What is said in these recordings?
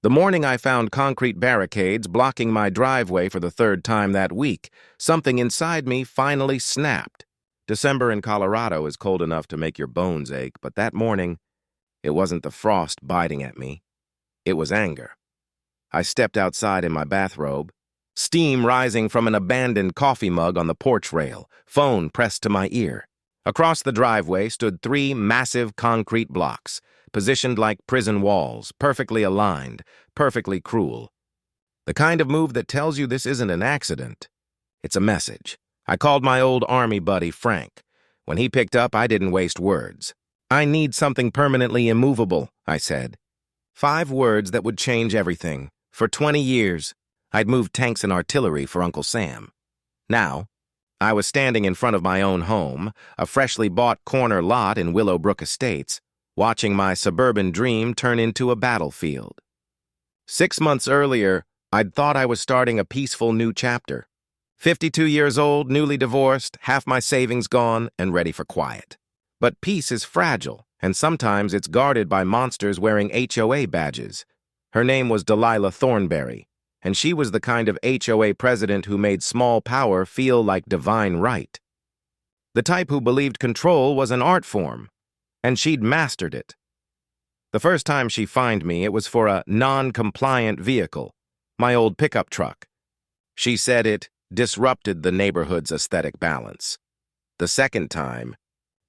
The morning I found concrete barricades blocking my driveway for the third time that week, something inside me finally snapped. December in Colorado is cold enough to make your bones ache, but that morning, it wasn't the frost biting at me. It was anger. I stepped outside in my bathrobe, steam rising from an abandoned coffee mug on the porch rail, phone pressed to my ear. Across the driveway stood 3 massive concrete blocks, positioned like prison walls, perfectly aligned, perfectly cruel. The kind of move that tells you this isn't an accident. It's a message. I called my old army buddy, Frank. When he picked up, I didn't waste words. "I need something permanently immovable," I said. 5 words that would change everything. For 20 years, I'd moved tanks and artillery for Uncle Sam. Now, I was standing in front of my own home, a freshly bought corner lot in Willowbrook Estates, watching my suburban dream turn into a battlefield. 6 months earlier, I'd thought I was starting a peaceful new chapter. 52 years old, newly divorced, half my savings gone, and ready for quiet. But peace is fragile, and sometimes it's guarded by monsters wearing HOA badges. Her name was Delilah Thornberry, and she was the kind of HOA president who made small power feel like divine right. The type who believed control was an art form, and she'd mastered it. The first time she fined me, it was for a non-compliant vehicle, my old pickup truck. She said it disrupted the neighborhood's aesthetic balance. The second time,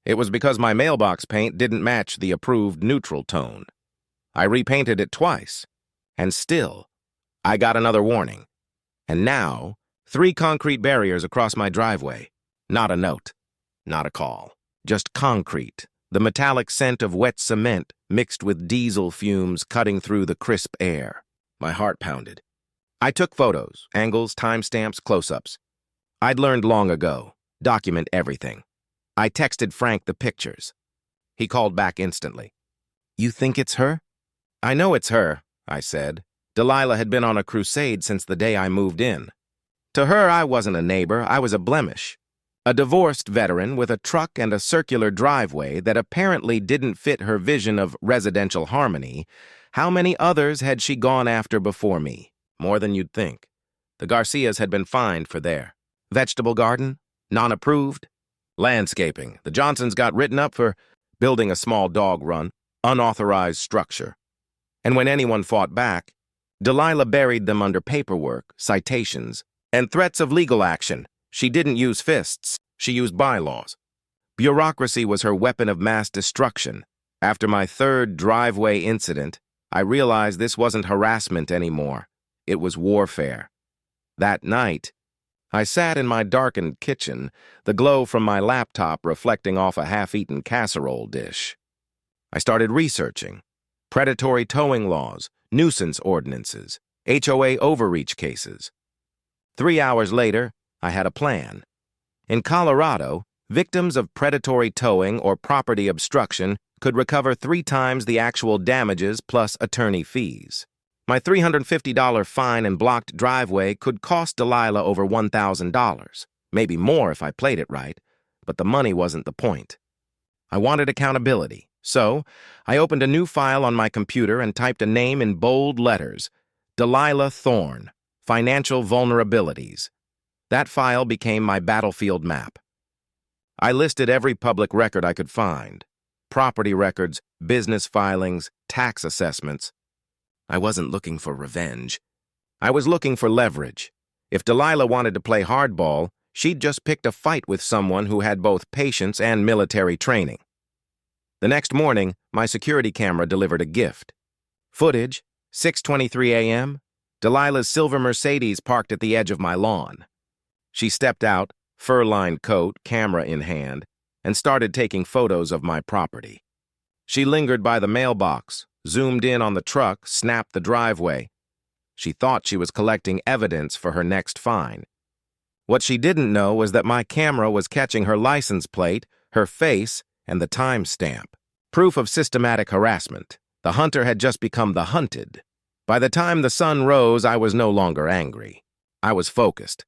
it was because my mailbox paint didn't match the approved neutral tone. I repainted it twice, and still, I got another warning. And now, 3 concrete barriers across my driveway. Not a note, not a call, just concrete, the metallic scent of wet cement mixed with diesel fumes cutting through the crisp air. My heart pounded. I took photos, angles, timestamps, close-ups. I'd learned long ago, document everything. I texted Frank the pictures. He called back instantly. "You think it's her?" "I know it's her," I said. Delilah had been on a crusade since the day I moved in. To her, I wasn't a neighbor, I was a blemish. A divorced veteran with a truck and a circular driveway that apparently didn't fit her vision of residential harmony. How many others had she gone after before me? More than you'd think. The Garcias had been fined for their vegetable garden, non-approved. Landscaping. The Johnsons got written up for building a small dog run, unauthorized structure. And when anyone fought back, Delilah buried them under paperwork, citations, and threats of legal action. She didn't use fists, she used bylaws. Bureaucracy was her weapon of mass destruction. After my 3rd driveway incident, I realized this wasn't harassment anymore. It was warfare. That night, I sat in my darkened kitchen, the glow from my laptop reflecting off a half-eaten casserole dish. I started researching predatory towing laws, nuisance ordinances, HOA overreach cases. 3 hours later, I had a plan. In Colorado, victims of predatory towing or property obstruction could recover 3 times the actual damages plus attorney fees. My $350 fine and blocked driveway could cost Delilah over $1,000, maybe more if I played it right, but the money wasn't the point. I wanted accountability, so I opened a new file on my computer and typed a name in bold letters, Delilah Thorne, Financial Vulnerabilities. That file became my battlefield map. I listed every public record I could find, property records, business filings, tax assessments. I wasn't looking for revenge. I was looking for leverage. If Delilah wanted to play hardball, she'd just picked a fight with someone who had both patience and military training. The next morning, my security camera delivered a gift. Footage, 6:23 a.m., Delilah's silver Mercedes parked at the edge of my lawn. She stepped out, fur-lined coat, camera in hand, and started taking photos of my property. She lingered by the mailbox, zoomed in on the truck, snapped the driveway. She thought she was collecting evidence for her next fine. What she didn't know was that my camera was catching her license plate, her face, and the timestamp. Proof of systematic harassment. The hunter had just become the hunted. By the time the sun rose, I was no longer angry. I was focused.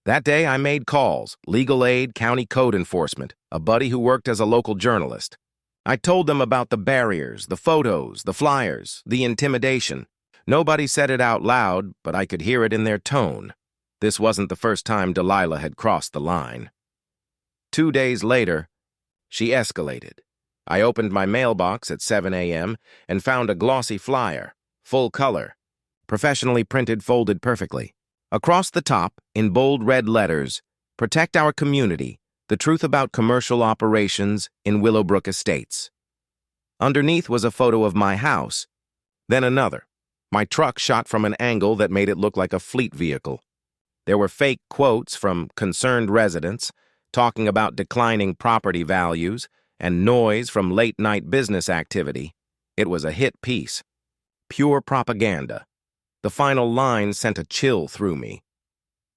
That day, I made calls, legal aid, county code enforcement, a buddy who worked as a local journalist. I told them about the barriers, the photos, the flyers, the intimidation. Nobody said it out loud, but I could hear it in their tone. This wasn't the first time Delilah had crossed the line. 2 days later, she escalated. I opened my mailbox at 7 a.m. and found a glossy flyer, full color, professionally printed, folded perfectly. Across the top, in bold red letters, "Protect our community, the truth about commercial operations in Willowbrook Estates." Underneath was a photo of my house, then another, my truck shot from an angle that made it look like a fleet vehicle. There were fake quotes from concerned residents talking about declining property values and noise from late-night business activity. It was a hit piece. Pure propaganda. The final line sent a chill through me.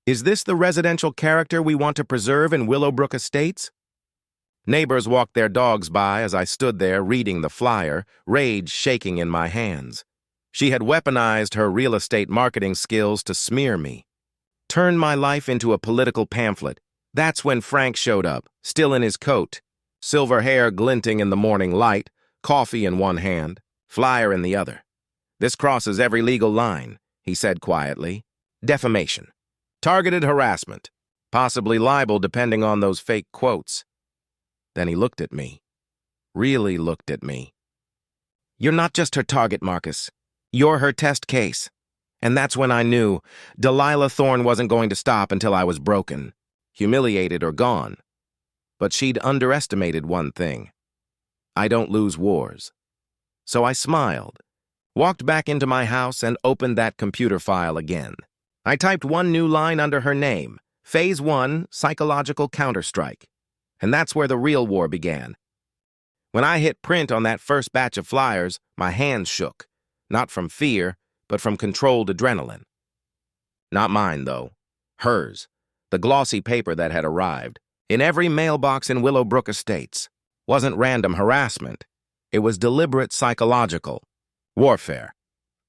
Is this the residential character we want to preserve in Willowbrook Estates? Neighbors walked their dogs by as I stood there reading the flyer, rage shaking in my hands. She had weaponized her real estate marketing skills to smear me. Turn my life into a political pamphlet. That's when Frank showed up, still in his coat, silver hair glinting in the morning light, coffee in one hand, flyer in the other. "This crosses every legal line," he said quietly. "Defamation. Targeted harassment. Possibly libel depending on those fake quotes." Then he looked at me. Really looked at me. "You're not just her target, Marcus. You're her test case." And that's when I knew Delilah Thorne wasn't going to stop until I was broken, humiliated, or gone. But she'd underestimated one thing. I don't lose wars. So I smiled, walked back into my house, and opened that computer file again. I typed one new line under her name, Phase 1, Psychological Counterstrike. And that's where the real war began. When I hit print on that first batch of flyers, my hands shook, not from fear, but from controlled adrenaline. Not mine, though. Hers. The glossy paper that had arrived, in every mailbox in Willowbrook Estates, wasn't random harassment. It was deliberate psychological warfare.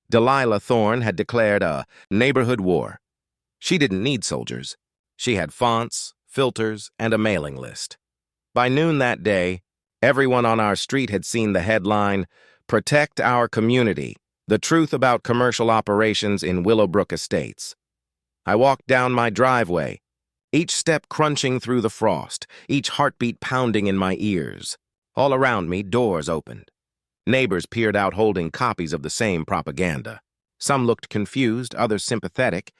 Delilah Thorne had declared a neighborhood war. She didn't need soldiers. She had fonts, filters, and a mailing list. By noon that day, everyone on our street had seen the headline, "Protect Our Community, the truth about commercial operations in Willowbrook Estates." I walked down my driveway, each step crunching through the frost, each heartbeat pounding in my ears. All around me, doors opened. Neighbors peered out holding copies of the same propaganda. Some looked confused, others sympathetic,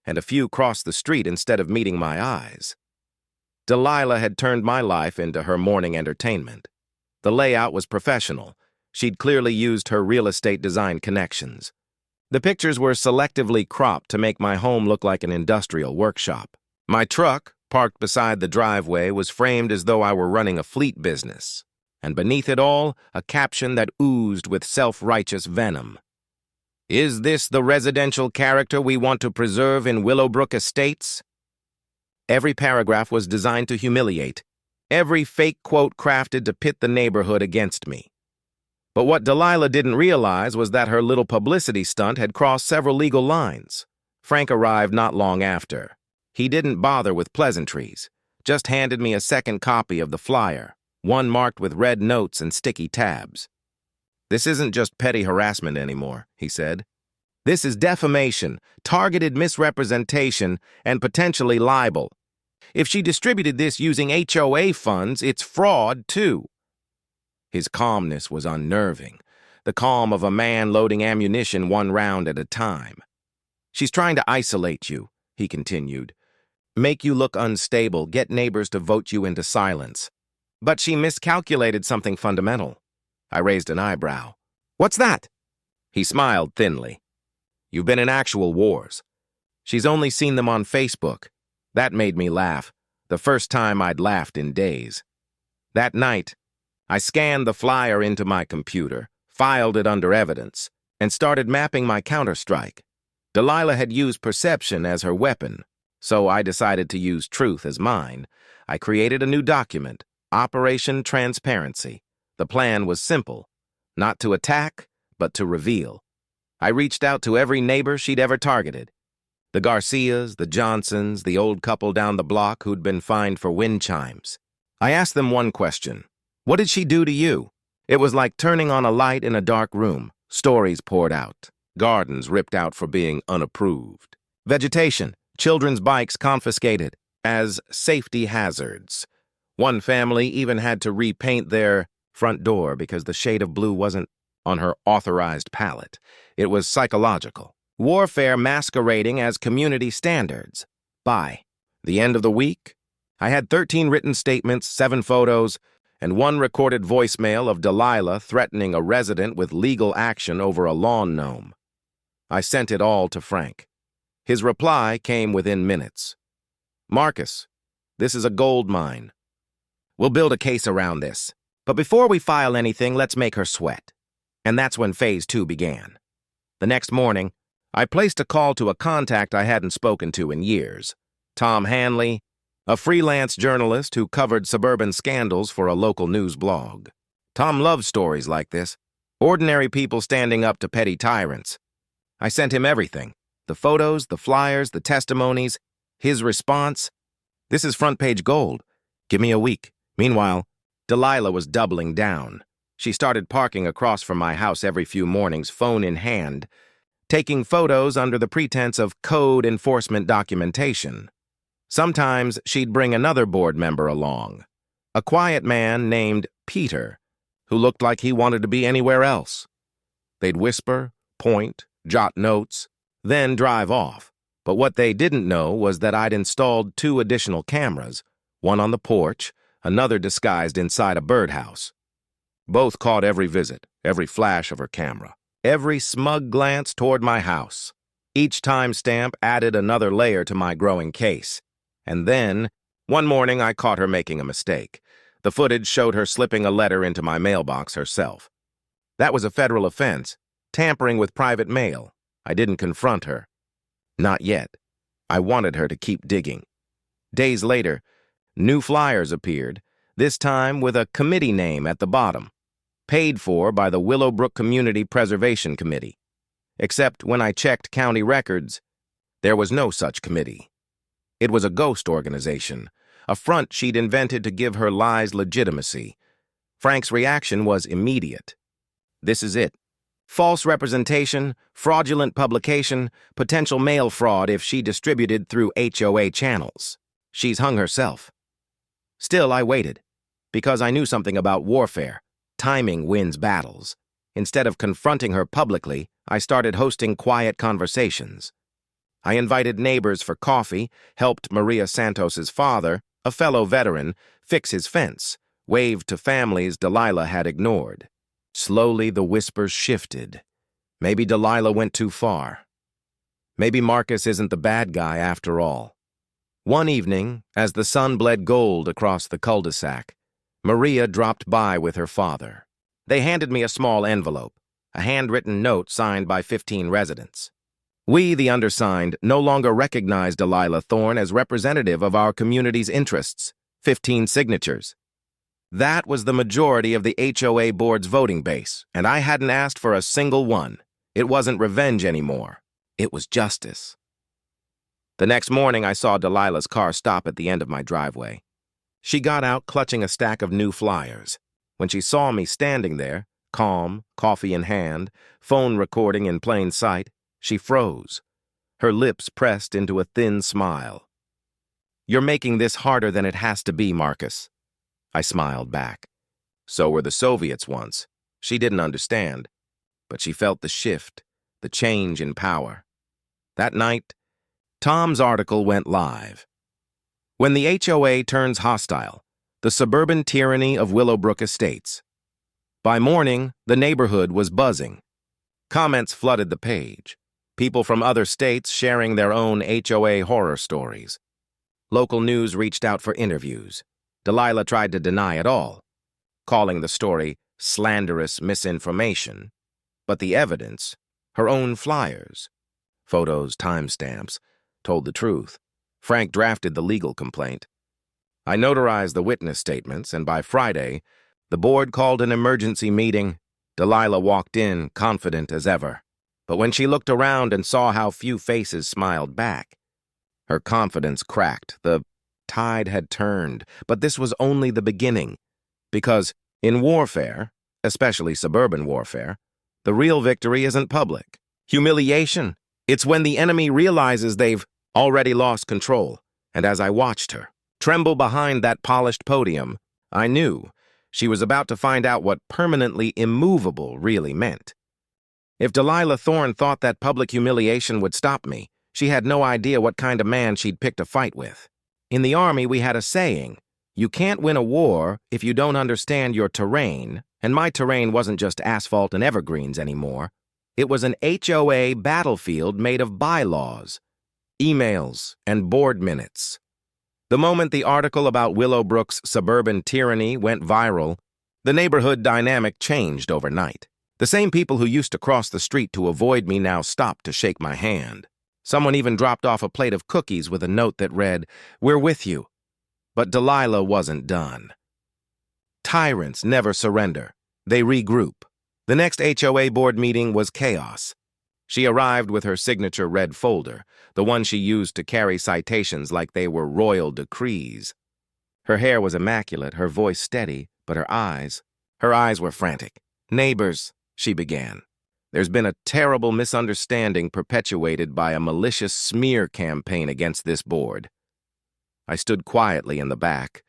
and a few crossed the street instead of meeting my eyes. Delilah had turned my life into her morning entertainment. The layout was professional. She'd clearly used her real estate design connections. The pictures were selectively cropped to make my home look like an industrial workshop. My truck, parked beside the driveway, was framed as though I were running a fleet business, and beneath it all, a caption that oozed with self-righteous venom. "Is this the residential character we want to preserve in Willowbrook Estates?" Every paragraph was designed to humiliate, every fake quote crafted to pit the neighborhood against me. But what Delilah didn't realize was that her little publicity stunt had crossed several legal lines. Frank arrived not long after. He didn't bother with pleasantries, just handed me a second copy of the flyer, one marked with red notes and sticky tabs. "This isn't just petty harassment anymore," he said. "This is defamation, targeted misrepresentation, and potentially libel. If she distributed this using HOA funds, it's fraud, too." His calmness was unnerving, the calm of a man loading ammunition one round at a time. "She's trying to isolate you," he continued. "Make you look unstable, get neighbors to vote you into silence. But she miscalculated something fundamental." I raised an eyebrow. "What's that?" He smiled thinly. "You've been in actual wars. She's only seen them on Facebook." That made me laugh, the first time I'd laughed in days. That night, I scanned the flyer into my computer, filed it under evidence, and started mapping my counterstrike. Delilah had used perception as her weapon, so I decided to use truth as mine. I created a new document, Operation Transparency. The plan was simple, not to attack, but to reveal. I reached out to every neighbor she'd ever targeted. The Garcias, the Johnsons, the old couple down the block who'd been fined for wind chimes. I asked them one question. What did she do to you? It was like turning on a light in a dark room. Stories poured out. Gardens ripped out for being unapproved. Vegetation, children's bikes confiscated as safety hazards. One family even had to repaint their front door because the shade of blue wasn't on her authorized palette. It was psychological. Warfare masquerading as community standards. By the end of the week, I had 13 written statements, 7 photos, and 1 recorded voicemail of Delilah threatening a resident with legal action over a lawn gnome. I sent it all to Frank. His reply came within minutes. "Marcus, this is a gold mine. We'll build a case around this. But before we file anything, let's make her sweat." And that's when Phase 2 began. The next morning, I placed a call to a contact I hadn't spoken to in years. Tom Hanley, a freelance journalist who covered suburban scandals for a local news blog. Tom loved stories like this, ordinary people standing up to petty tyrants. I sent him everything, the photos, the flyers, the testimonies. His response, "This is front-page gold. Give me a week." Meanwhile, Delilah was doubling down. She started parking across from my house every few mornings, phone in hand, taking photos under the pretense of code enforcement documentation. Sometimes she'd bring another board member along, a quiet man named Peter, who looked like he wanted to be anywhere else. They'd whisper, point, jot notes, then drive off. But what they didn't know was that I'd installed 2 additional cameras, one on the porch, another disguised inside a birdhouse. Both caught every visit, every flash of her camera, every smug glance toward my house. Each timestamp added another layer to my growing case. And then, one morning I caught her making a mistake. The footage showed her slipping a letter into my mailbox herself. That was a federal offense, tampering with private mail. I didn't confront her. Not yet. I wanted her to keep digging. Days later, new flyers appeared, this time with a committee name at the bottom, paid for by the Willowbrook Community Preservation Committee. Except when I checked county records, there was no such committee. It was a ghost organization, a front she'd invented to give her lies legitimacy. Frank's reaction was immediate. "This is it. False representation, fraudulent publication, potential mail fraud if she distributed through HOA channels. She's hung herself." Still, I waited, because I knew something about warfare. Timing wins battles. Instead of confronting her publicly, I started hosting quiet conversations. I invited neighbors for coffee, helped Maria Santos's father, a fellow veteran, fix his fence, waved to families Delilah had ignored. Slowly, the whispers shifted. Maybe Delilah went too far. Maybe Marcus isn't the bad guy after all. One evening, as the sun bled gold across the cul-de-sac, Maria dropped by with her father. They handed me a small envelope, a handwritten note signed by 15 residents. We, the undersigned, no longer recognize Delilah Thorne as representative of our community's interests. 15 signatures. That was the majority of the HOA board's voting base, and I hadn't asked for a single one. It wasn't revenge anymore. It was justice. The next morning, I saw Delilah's car stop at the end of my driveway. She got out clutching a stack of new flyers. When she saw me standing there, calm, coffee in hand, phone recording in plain sight, she froze, her lips pressed into a thin smile. "You're making this harder than it has to be, Marcus." I smiled back. So were the Soviets once. She didn't understand, but she felt the shift, the change in power. That night, Tom's article went live. When the HOA turns hostile, the suburban tyranny of Willowbrook Estates. By morning, the neighborhood was buzzing. Comments flooded the page. People from other states sharing their own HOA horror stories. Local news reached out for interviews. Delilah tried to deny it all, calling the story slanderous misinformation. But the evidence, her own flyers, photos, timestamps, told the truth. Frank drafted the legal complaint. I notarized the witness statements, and by Friday, the board called an emergency meeting. Delilah walked in, confident as ever. But when she looked around and saw how few faces smiled back, her confidence cracked. The tide had turned, but this was only the beginning. Because in warfare, especially suburban warfare, the real victory isn't public. Humiliation. It's when the enemy realizes they've already lost control. And as I watched her tremble behind that polished podium, I knew she was about to find out what permanently immovable really meant. If Delilah Thorne thought that public humiliation would stop me, she had no idea what kind of man she'd picked a fight with. In the Army, we had a saying, "You can't win a war if you don't understand your terrain," and my terrain wasn't just asphalt and evergreens anymore. It was an HOA battlefield made of bylaws, emails, and board minutes. The moment the article about Willowbrook's suburban tyranny went viral, the neighborhood dynamic changed overnight. The same people who used to cross the street to avoid me now stopped to shake my hand. Someone even dropped off a plate of cookies with a note that read, "We're with you." But Delilah wasn't done. Tyrants never surrender. They regroup. The next HOA board meeting was chaos. She arrived with her signature red folder, the one she used to carry citations like they were royal decrees. Her hair was immaculate, her voice steady, but her eyes were frantic. "Neighbors," she began, "there's been a terrible misunderstanding perpetuated by a malicious smear campaign against this board." I stood quietly in the back,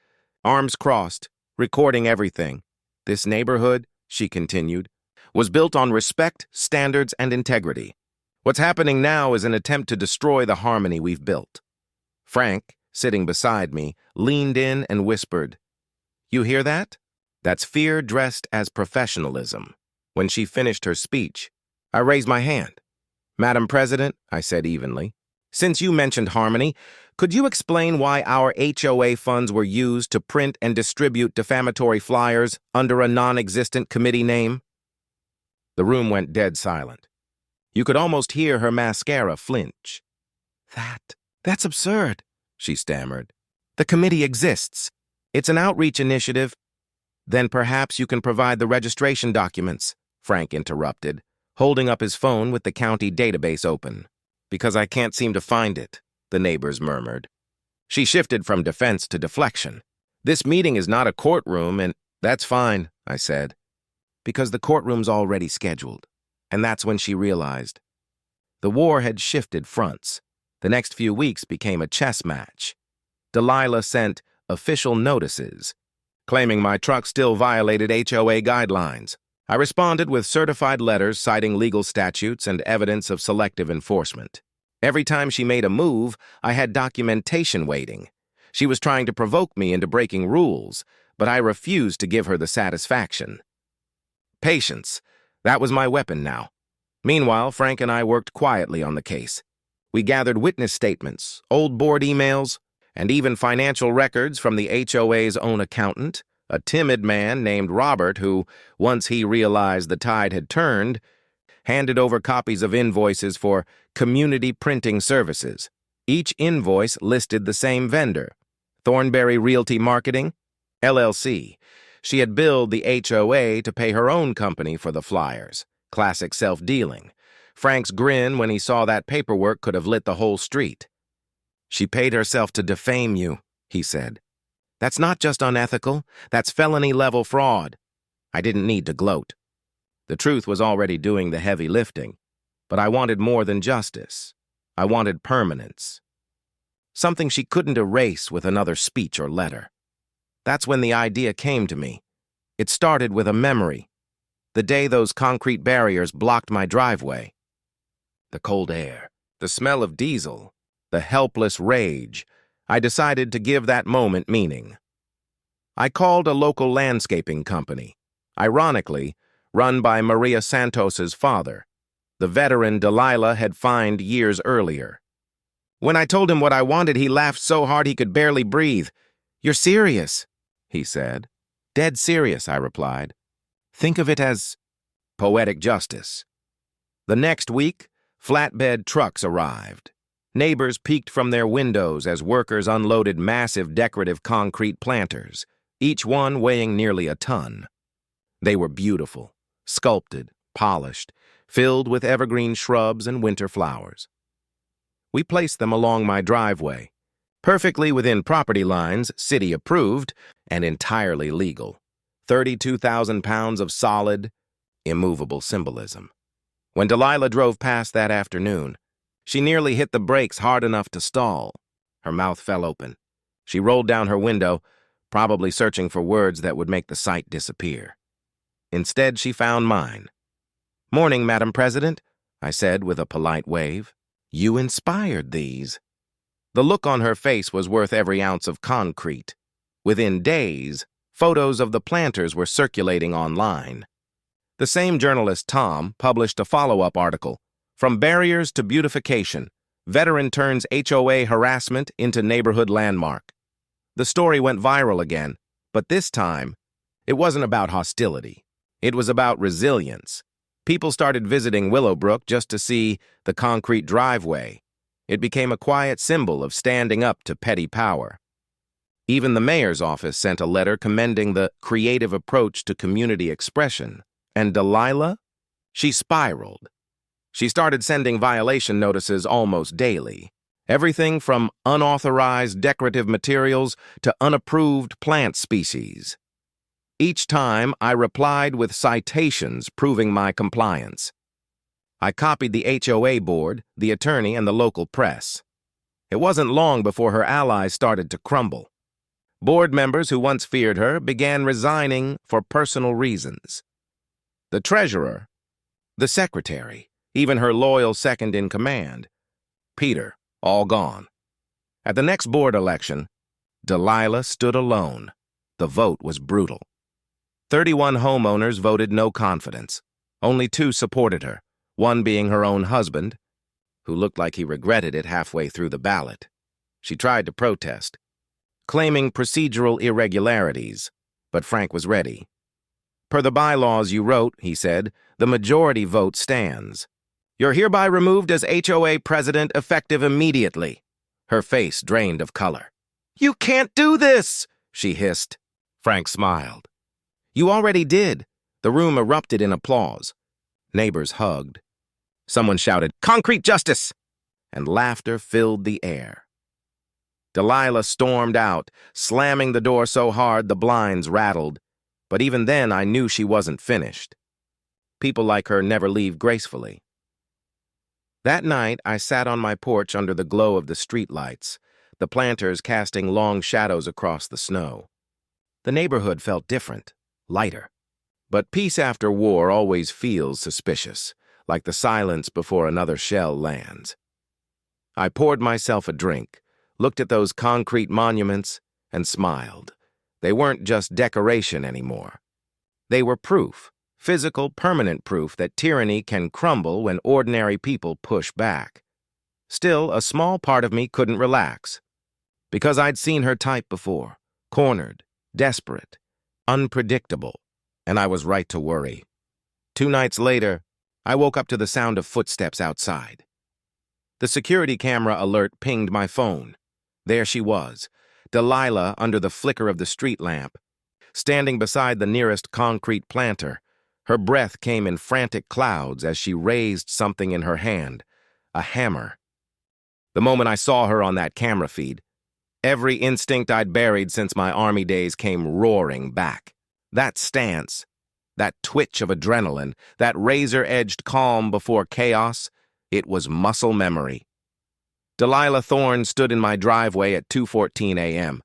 arms crossed, recording everything. "This neighborhood," she continued, "was built on respect, standards, and integrity. What's happening now is an attempt to destroy the harmony we've built." Frank, sitting beside me, leaned in and whispered, "You hear that? That's fear dressed as professionalism." When she finished her speech, I raised my hand. "Madam President," I said evenly, "since you mentioned harmony, could you explain why our HOA funds were used to print and distribute defamatory flyers under a non-existent committee name?" The room went dead silent. You could almost hear her mascara flinch. That's absurd," she stammered. "The committee exists. It's an outreach initiative." "Then perhaps you can provide the registration documents," Frank interrupted, holding up his phone with the county database open. "Because I can't seem to find it," the neighbors murmured. She shifted from defense to deflection. "This meeting is not a courtroom, and..." "That's fine," I said. "Because the courtroom's already scheduled." And that's when she realized. The war had shifted fronts. The next few weeks became a chess match. Delilah sent official notices, claiming my truck still violated HOA guidelines. I responded with certified letters citing legal statutes and evidence of selective enforcement. Every time she made a move, I had documentation waiting. She was trying to provoke me into breaking rules, but I refused to give her the satisfaction. Patience. That was my weapon now. Meanwhile, Frank and I worked quietly on the case. We gathered witness statements, old board emails, and even financial records from the HOA's own accountant, a timid man named Robert who, once he realized the tide had turned, handed over copies of invoices for community printing services. Each invoice listed the same vendor, Thornberry Realty Marketing, LLC. She had billed the HOA to pay her own company for the flyers. Classic self-dealing. Frank's grin when he saw that paperwork could have lit the whole street. "She paid herself to defame you," he said. "That's not just unethical, that's felony-level fraud." I didn't need to gloat. The truth was already doing the heavy lifting, but I wanted more than justice. I wanted permanence. Something she couldn't erase with another speech or letter. That's when the idea came to me. It started with a memory. The day those concrete barriers blocked my driveway. The cold air, the smell of diesel, the helpless rage. I decided to give that moment meaning. I called a local landscaping company, ironically, run by Maria Santos's father, the veteran Delilah had fined years earlier. When I told him what I wanted, he laughed so hard he could barely breathe. "You're serious," he said. "Dead serious," I replied. "Think of it as poetic justice." The next week, flatbed trucks arrived. Neighbors peeked from their windows as workers unloaded massive decorative concrete planters, each one weighing nearly a ton. They were beautiful, sculpted, polished, filled with evergreen shrubs and winter flowers. We placed them along my driveway, perfectly within property lines, city approved, and entirely legal. 32,000 pounds of solid, immovable symbolism. When Delilah drove past that afternoon, she nearly hit the brakes hard enough to stall. Her mouth fell open. She rolled down her window, probably searching for words that would make the sight disappear. Instead, she found mine. "Morning, Madam President," I said with a polite wave. "You inspired these." The look on her face was worth every ounce of concrete. Within days, photos of the planters were circulating online. The same journalist, Tom, published a follow-up article, "From Barriers to Beautification, Veteran Turns HOA Harassment into Neighborhood Landmark." The story went viral again, but this time, it wasn't about hostility. It was about resilience. People started visiting Willowbrook just to see the concrete driveway. It became a quiet symbol of standing up to petty power. Even the mayor's office sent a letter commending the creative approach to community expression. And Delilah? She spiraled. She started sending violation notices almost daily. Everything from unauthorized decorative materials to unapproved plant species. Each time, I replied with citations proving my compliance. I copied the HOA board, the attorney, and the local press. It wasn't long before her allies started to crumble. Board members who once feared her began resigning for personal reasons. The treasurer, the secretary, even her loyal second-in-command, Peter, all gone. At the next board election, Delilah stood alone. The vote was brutal. 31 homeowners voted no confidence. Only 2 supported her, one being her own husband, who looked like he regretted it halfway through the ballot. She tried to protest, claiming procedural irregularities, but Frank was ready. "Per the bylaws you wrote," he said, "the majority vote stands. You're hereby removed as HOA president effective immediately." Her face drained of color. "You can't do this," she hissed. Frank smiled. "You already did." The room erupted in applause. Neighbors hugged. Someone shouted, "Concrete justice!" and laughter filled the air. Delilah stormed out, slamming the door so hard the blinds rattled. But even then, I knew she wasn't finished. People like her never leave gracefully. That night, I sat on my porch under the glow of the streetlights, the planters casting long shadows across the snow. The neighborhood felt different, lighter. But peace after war always feels suspicious, like the silence before another shell lands. I poured myself a drink, looked at those concrete monuments, and smiled. They weren't just decoration anymore. They were proof, physical, permanent proof that tyranny can crumble when ordinary people push back. Still, a small part of me couldn't relax. Because I'd seen her type before, cornered, desperate, unpredictable, and I was right to worry. 2 nights later, I woke up to the sound of footsteps outside. The security camera alert pinged my phone. There she was, Delilah under the flicker of the street lamp, standing beside the nearest concrete planter. Her breath came in frantic clouds as she raised something in her hand, a hammer. The moment I saw her on that camera feed, every instinct I'd buried since my Army days came roaring back. That stance, that twitch of adrenaline, that razor-edged calm before chaos, it was muscle memory. Delilah Thorne stood in my driveway at 2:14 a.m.,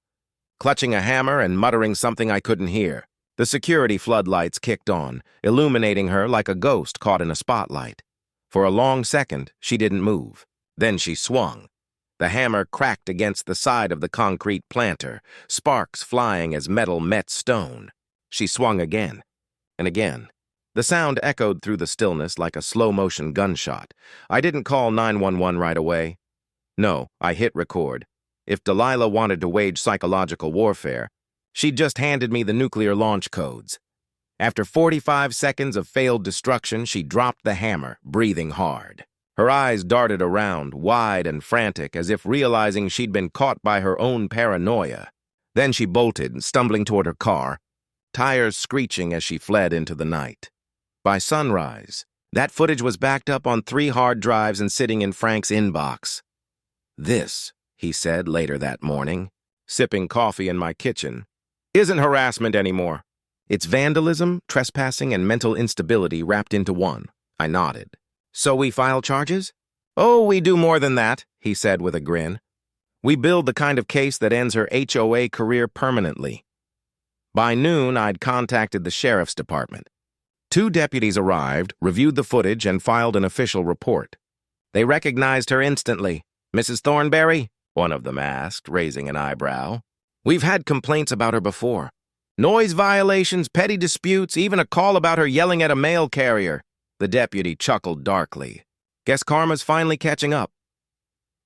clutching a hammer and muttering something I couldn't hear. The security floodlights kicked on, illuminating her like a ghost caught in a spotlight. For a long second, she didn't move. Then she swung. The hammer cracked against the side of the concrete planter, sparks flying as metal met stone. She swung again, and again. The sound echoed through the stillness like a slow-motion gunshot. I didn't call 911 right away. No, I hit record. If Delilah wanted to wage psychological warfare, she'd just handed me the nuclear launch codes. After 45 seconds of failed destruction, she dropped the hammer, breathing hard. Her eyes darted around, wide and frantic, as if realizing she'd been caught by her own paranoia. Then she bolted, stumbling toward her car, tires screeching as she fled into the night. By sunrise, that footage was backed up on 3 hard drives and sitting in Frank's inbox. "This," he said later that morning, sipping coffee in my kitchen, "isn't harassment anymore. It's vandalism, trespassing, and mental instability wrapped into one." I nodded. So we file charges? Oh, we do more than that, he said with a grin. We build the kind of case that ends her HOA career permanently. By noon, I'd contacted the sheriff's department. 2 deputies arrived, reviewed the footage, and filed an official report. They recognized her instantly. Mrs. Thornberry? One of them asked, raising an eyebrow. We've had complaints about her before. Noise violations, petty disputes, even a call about her yelling at a mail carrier. The deputy chuckled darkly. Guess karma's finally catching up.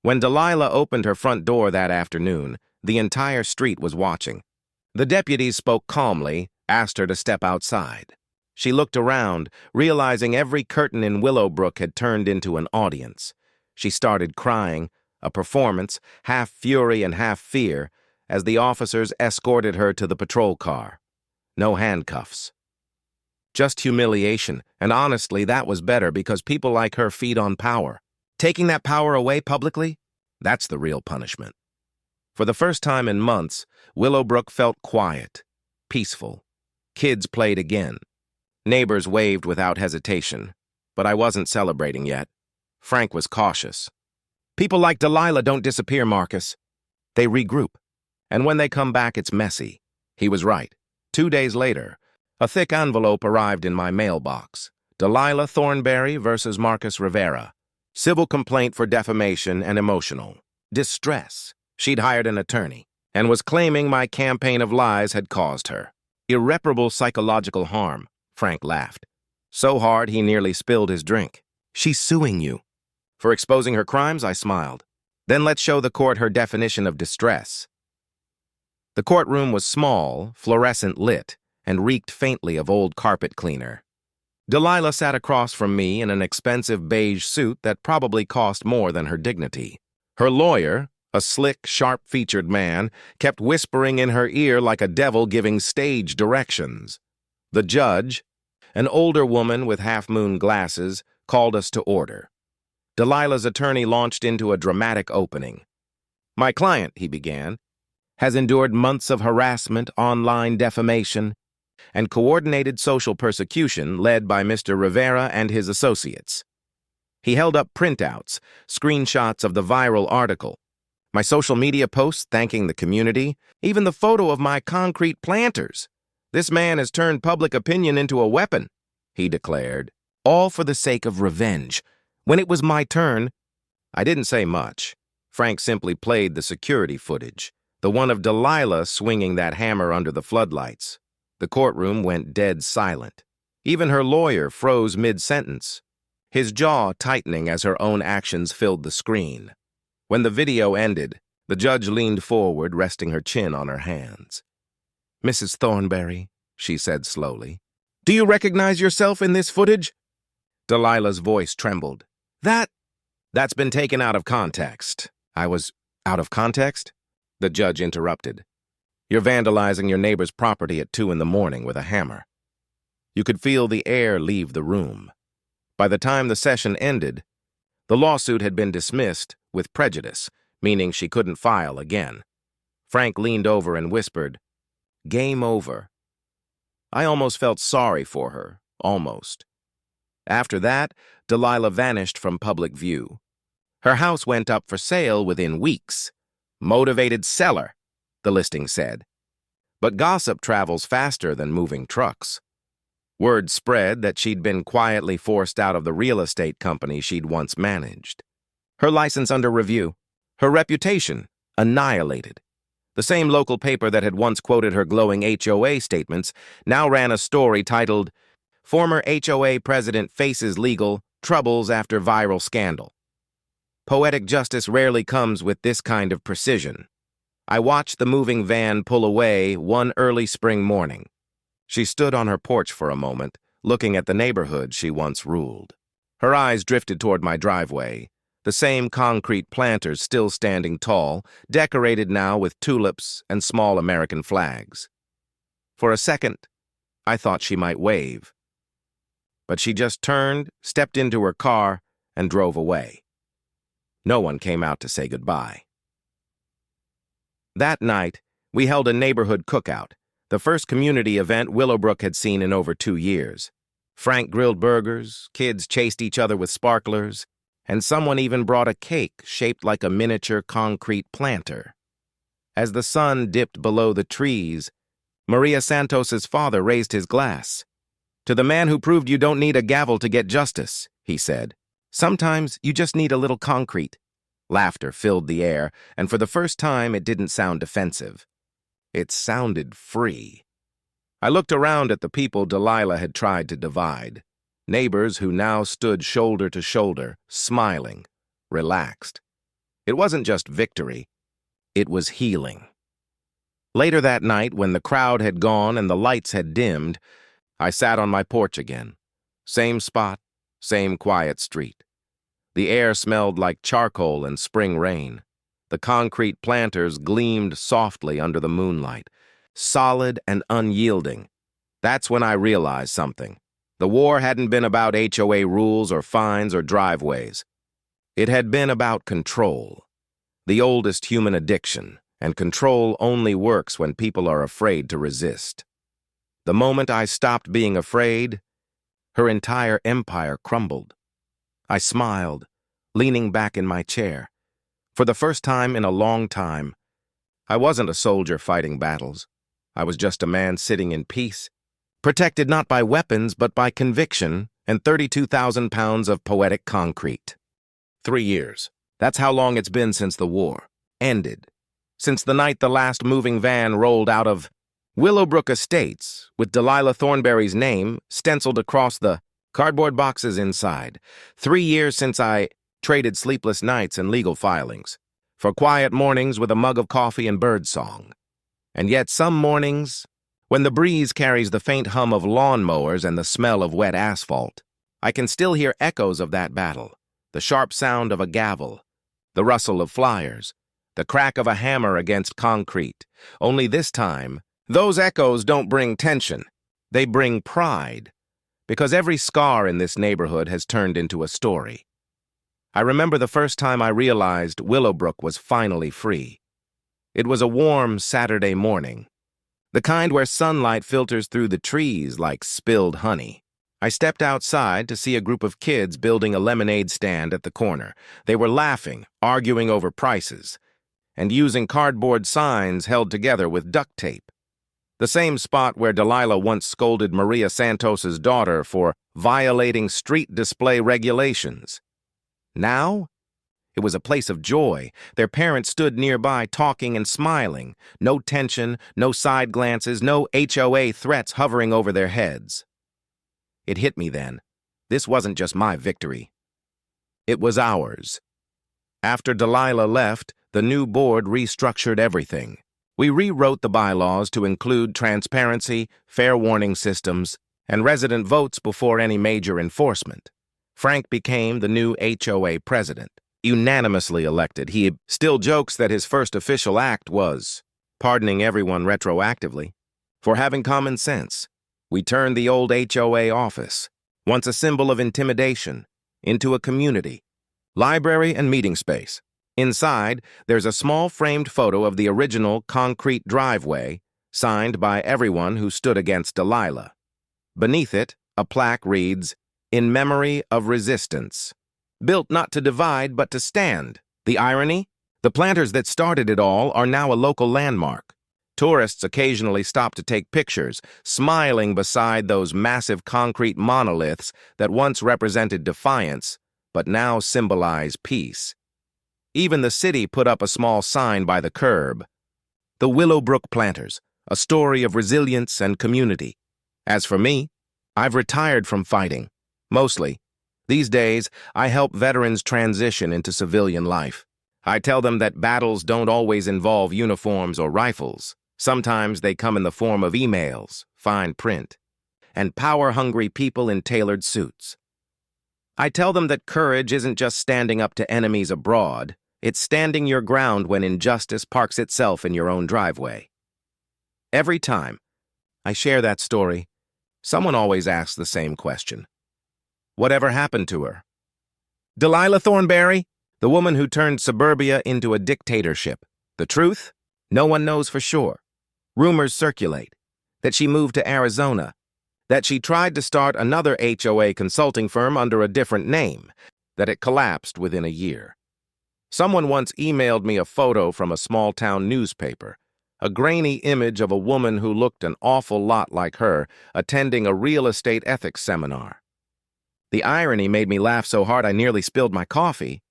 When Delilah opened her front door that afternoon, the entire street was watching. The deputies spoke calmly, asked her to step outside. She looked around, realizing every curtain in Willowbrook had turned into an audience. She started crying, a performance, half fury and half fear, as the officers escorted her to the patrol car. No handcuffs. Just humiliation, and honestly, that was better because people like her feed on power. Taking that power away publicly? That's the real punishment. For the first time in months, Willowbrook felt quiet, peaceful. Kids played again. Neighbors waved without hesitation, but I wasn't celebrating yet. Frank was cautious. People like Delilah don't disappear, Marcus. They regroup. And when they come back, it's messy. He was right. 2 days later, a thick envelope arrived in my mailbox. Delilah Thornberry versus Marcus Rivera. Civil complaint for defamation and emotional distress. She'd hired an attorney and was claiming my campaign of lies had caused her irreparable psychological harm. Frank laughed. So hard he nearly spilled his drink. She's suing you. For exposing her crimes, I smiled. Then let's show the court her definition of distress. The courtroom was small, fluorescent lit, and reeked faintly of old carpet cleaner. Delilah sat across from me in an expensive beige suit that probably cost more than her dignity. Her lawyer, a slick, sharp-featured man, kept whispering in her ear like a devil giving stage directions. The judge, an older woman with half-moon glasses, called us to order. Delilah's attorney launched into a dramatic opening. My client, he began, has endured months of harassment, online defamation, and coordinated social persecution led by Mr. Rivera and his associates. He held up printouts, screenshots of the viral article, my social media posts thanking the community, even the photo of my concrete planters. This man has turned public opinion into a weapon, he declared, all for the sake of revenge. When it was my turn, I didn't say much. Frank simply played the security footage, the one of Delilah swinging that hammer under the floodlights. The courtroom went dead silent. Even her lawyer froze mid-sentence, his jaw tightening as her own actions filled the screen. When the video ended, the judge leaned forward, resting her chin on her hands. Mrs. Thornberry, she said slowly, do you recognize yourself in this footage? Delilah's voice trembled. That's been taken out of context. I was out of context? The judge interrupted. You're vandalizing your neighbor's property at 2 a.m. with a hammer. You could feel the air leave the room. By the time the session ended, the lawsuit had been dismissed with prejudice, meaning she couldn't file again. Frank leaned over and whispered, Game over. I almost felt sorry for her, almost. After that, Delilah vanished from public view. Her house went up for sale within weeks. Motivated seller, the listing said. But gossip travels faster than moving trucks. Word spread that she'd been quietly forced out of the real estate company she'd once managed. Her license under review. Her reputation annihilated. The same local paper that had once quoted her glowing HOA statements now ran a story titled, Former HOA President Faces Legal Troubles After Viral Scandal. Poetic justice rarely comes with this kind of precision. I watched the moving van pull away one early spring morning. She stood on her porch for a moment, looking at the neighborhood she once ruled. Her eyes drifted toward my driveway, the same concrete planters still standing tall, decorated now with tulips and small American flags. For a second, I thought she might wave. But she just turned, stepped into her car, and drove away. No one came out to say goodbye. That night, we held a neighborhood cookout, the first community event Willowbrook had seen in over 2 years. Frank grilled burgers, kids chased each other with sparklers, and someone even brought a cake shaped like a miniature concrete planter. As the sun dipped below the trees, Maria Santos's father raised his glass. "To the man who proved you don't need a gavel to get justice," he said. "Sometimes you just need a little concrete." Laughter filled the air, and for the first time it didn't sound defensive. It sounded free. I looked around at the people Delilah had tried to divide. Neighbors who now stood shoulder to shoulder, smiling, relaxed. It wasn't just victory. It was healing. Later that night, when the crowd had gone and the lights had dimmed, I sat on my porch again. Same spot, same quiet street. The air smelled like charcoal and spring rain. The concrete planters gleamed softly under the moonlight, solid and unyielding. That's when I realized something. The war hadn't been about HOA rules or fines or driveways. It had been about control, the oldest human addiction, and control only works when people are afraid to resist. The moment I stopped being afraid, her entire empire crumbled. I smiled, leaning back in my chair. For the first time in a long time, I wasn't a soldier fighting battles. I was just a man sitting in peace, protected not by weapons but by conviction and 32,000 pounds of poetic concrete. 3 years. That's how long it's been since the war ended. Since the night the last moving van rolled out of Willowbrook Estates, with Delilah Thornberry's name stenciled across the cardboard boxes inside. 3 years since I traded sleepless nights and legal filings for quiet mornings with a mug of coffee and birdsong. And yet some mornings, when the breeze carries the faint hum of lawnmowers and the smell of wet asphalt, I can still hear echoes of that battle, the sharp sound of a gavel, the rustle of flyers, the crack of a hammer against concrete. Only this time, those echoes don't bring tension. They bring pride, because every scar in this neighborhood has turned into a story. I remember the first time I realized Willowbrook was finally free. It was a warm Saturday morning, the kind where sunlight filters through the trees like spilled honey. I stepped outside to see a group of kids building a lemonade stand at the corner. They were laughing, arguing over prices, and using cardboard signs held together with duct tape. The same spot where Delilah once scolded Maria Santos's daughter for violating street display regulations. Now, it was a place of joy. Their parents stood nearby talking and smiling. No tension, no side glances, no HOA threats hovering over their heads. It hit me then. This wasn't just my victory. It was ours. After Delilah left, the new board restructured everything. We rewrote the bylaws to include transparency, fair warning systems, and resident votes before any major enforcement. Frank became the new HOA president, unanimously elected. He still jokes that his first official act was pardoning everyone retroactively for having common sense. We turned the old HOA office, once a symbol of intimidation, into a community, library and meeting space. Inside, there's a small framed photo of the original concrete driveway, signed by everyone who stood against Delilah. Beneath it, a plaque reads, "In memory of resistance." Built not to divide, but to stand. The irony? The planters that started it all are now a local landmark. Tourists occasionally stop to take pictures, smiling beside those massive concrete monoliths that once represented defiance, but now symbolize peace. Even the city put up a small sign by the curb. The Willowbrook Planters, a story of resilience and community. As for me, I've retired from fighting. Mostly. These days, I help veterans transition into civilian life. I tell them that battles don't always involve uniforms or rifles. Sometimes they come in the form of emails, fine print, and power-hungry people in tailored suits. I tell them that courage isn't just standing up to enemies abroad. It's standing your ground when injustice parks itself in your own driveway. Every time I share that story, someone always asks the same question. Whatever happened to her? Delilah Thornberry, the woman who turned suburbia into a dictatorship. The truth? No one knows for sure. Rumors circulate that she moved to Arizona, that she tried to start another HOA consulting firm under a different name, that it collapsed within a year. Someone once emailed me a photo from a small-town newspaper, a grainy image of a woman who looked an awful lot like her attending a real estate ethics seminar. The irony made me laugh so hard I nearly spilled my coffee.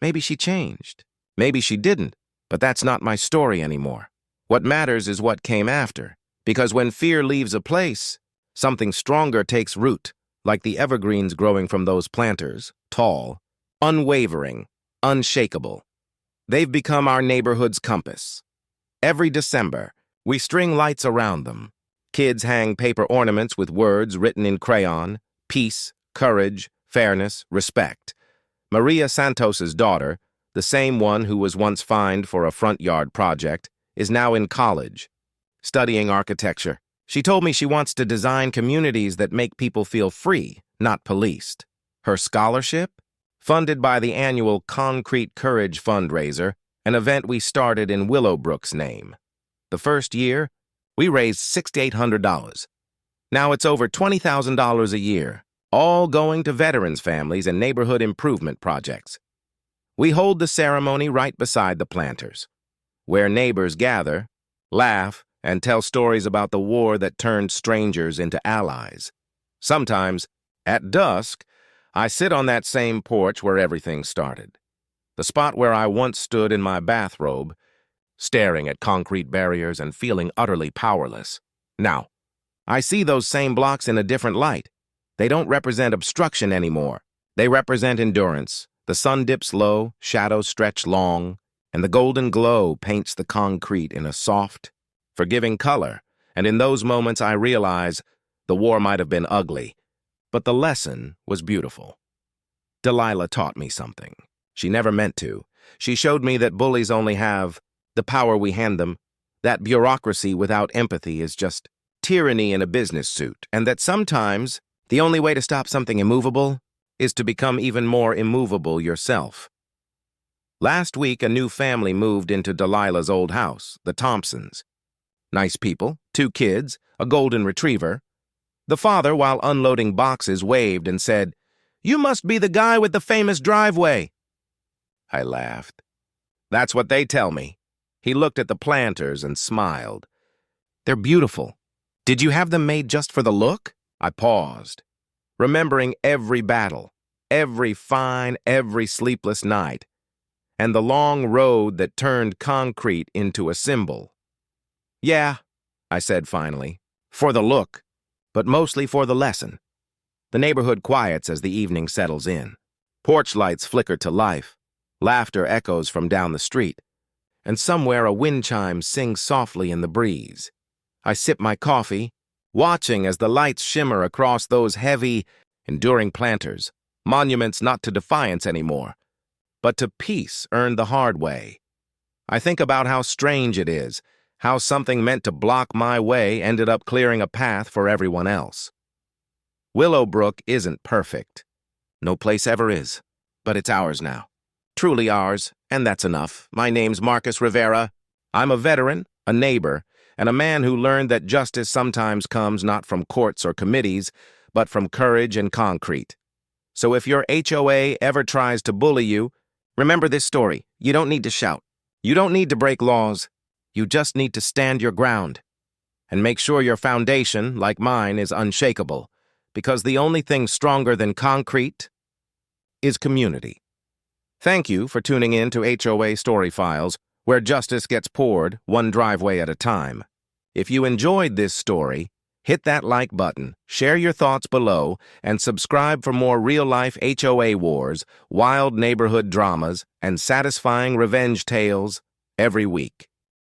Maybe she changed. Maybe she didn't, but that's not my story anymore. What matters is what came after, because when fear leaves a place, something stronger takes root, like the evergreens growing from those planters, tall, unwavering, unshakable. They've become our neighborhood's compass. Every December, we string lights around them. Kids hang paper ornaments with words written in crayon: peace, courage, fairness, respect. Maria Santos's daughter, the same one who was once fined for a front yard project, is now in college, studying architecture. She told me she wants to design communities that make people feel free, not policed. Her scholarship? Funded by the annual Concrete Courage fundraiser, an event we started in Willowbrook's name. The first year, we raised $6,800. Now it's over $20,000 a year, all going to veterans' families and neighborhood improvement projects. We hold the ceremony right beside the planters, where neighbors gather, laugh, and tell stories about the war that turned strangers into allies. Sometimes, at dusk, I sit on that same porch where everything started, the spot where I once stood in my bathrobe, staring at concrete barriers and feeling utterly powerless. Now, I see those same blocks in a different light. They don't represent obstruction anymore. They represent endurance. The sun dips low, shadows stretch long, and the golden glow paints the concrete in a soft, forgiving color. And in those moments I realize the war might have been ugly, but the lesson was beautiful. Delilah taught me something. She never meant to. She showed me that bullies only have the power we hand them, that bureaucracy without empathy is just tyranny in a business suit, and that sometimes the only way to stop something immovable is to become even more immovable yourself. Last week, a new family moved into Delilah's old house, the Thompsons. Nice people, 2 kids, a golden retriever. The father, while unloading boxes, waved and said, "You must be the guy with the famous driveway." I laughed. That's what they tell me. He looked at the planters and smiled. They're beautiful. Did you have them made just for the look? I paused, remembering every battle, every fine, every sleepless night, and the long road that turned concrete into a symbol. Yeah, I said finally, for the look, but mostly for the lesson. The neighborhood quiets as the evening settles in. Porch lights flicker to life, laughter echoes from down the street, and somewhere a wind chime sings softly in the breeze. I sip my coffee, watching as the lights shimmer across those heavy, enduring planters, monuments not to defiance anymore, but to peace earned the hard way. I think about how strange it is, how something meant to block my way ended up clearing a path for everyone else. Willowbrook isn't perfect. No place ever is, but it's ours now. Truly ours, and that's enough. My name's Marcus Rivera. I'm a veteran, a neighbor, and a man who learned that justice sometimes comes not from courts or committees, but from courage and concrete. So if your HOA ever tries to bully you, remember this story. You don't need to shout. You don't need to break laws. You just need to stand your ground. And make sure your foundation, like mine, is unshakable, because the only thing stronger than concrete is community. Thank you for tuning in to HOA Story Files, where justice gets poured one driveway at a time. If you enjoyed this story, hit that like button, share your thoughts below, and subscribe for more real-life HOA wars, wild neighborhood dramas, and satisfying revenge tales every week.